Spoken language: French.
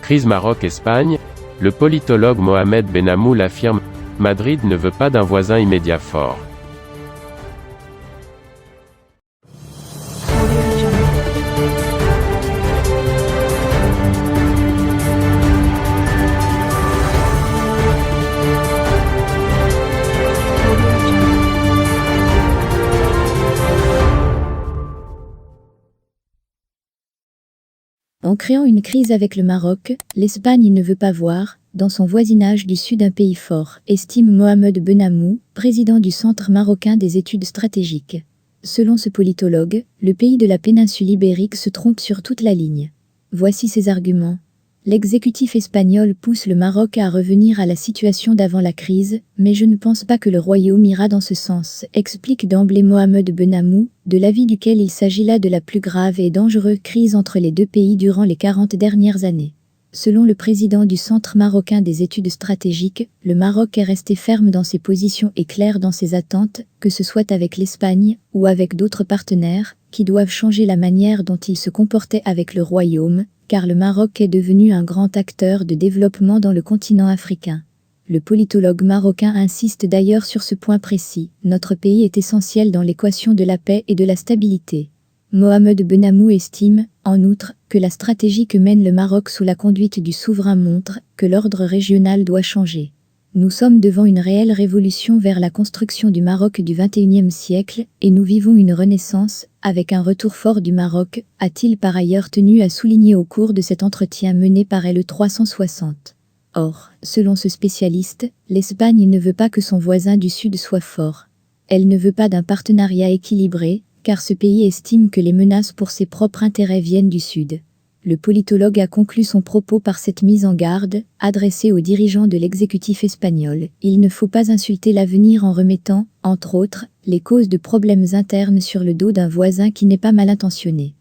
Crise Maroc-Espagne, le politologue Mohamed Benhamou affirme « Madrid ne veut pas d'un voisin immédiat fort ». En créant une crise avec le Maroc, l'Espagne ne veut pas voir, dans son voisinage du sud, un pays fort, estime Mohamed Benhamou, président du Centre marocain des études stratégiques. Selon ce politologue, le pays de la péninsule ibérique se trompe sur toute la ligne. Voici ses arguments. L'exécutif espagnol pousse le Maroc à revenir à la situation d'avant la crise, mais je ne pense pas que le royaume ira dans ce sens, explique d'emblée Mohamed Benhamou, de l'avis duquel il s'agit là de la plus grave et dangereuse crise entre les deux pays durant les 40 dernières années. Selon le président du Centre marocain des études stratégiques, le Maroc est resté ferme dans ses positions et clair dans ses attentes, que ce soit avec l'Espagne ou avec d'autres partenaires, qui doivent changer la manière dont ils se comportaient avec le royaume, car le Maroc est devenu un grand acteur de développement dans le continent africain. Le politologue marocain insiste d'ailleurs sur ce point précis. Notre pays est essentiel dans l'équation de la paix et de la stabilité. Mohamed Benhamou estime, en outre, que la stratégie que mène le Maroc sous la conduite du souverain montre que l'ordre régional doit changer. Nous sommes devant une réelle révolution vers la construction du Maroc du XXIe siècle, et nous vivons une renaissance, avec un retour fort du Maroc, a-t-il par ailleurs tenu à souligner au cours de cet entretien mené par L360. Or, selon ce spécialiste, l'Espagne ne veut pas que son voisin du Sud soit fort. Elle ne veut pas d'un partenariat équilibré, car ce pays estime que les menaces pour ses propres intérêts viennent du Sud. Le politologue a conclu son propos par cette mise en garde, adressée aux dirigeants de l'exécutif espagnol. Il ne faut pas insulter l'avenir en remettant, entre autres, les causes de problèmes internes sur le dos d'un voisin qui n'est pas mal intentionné.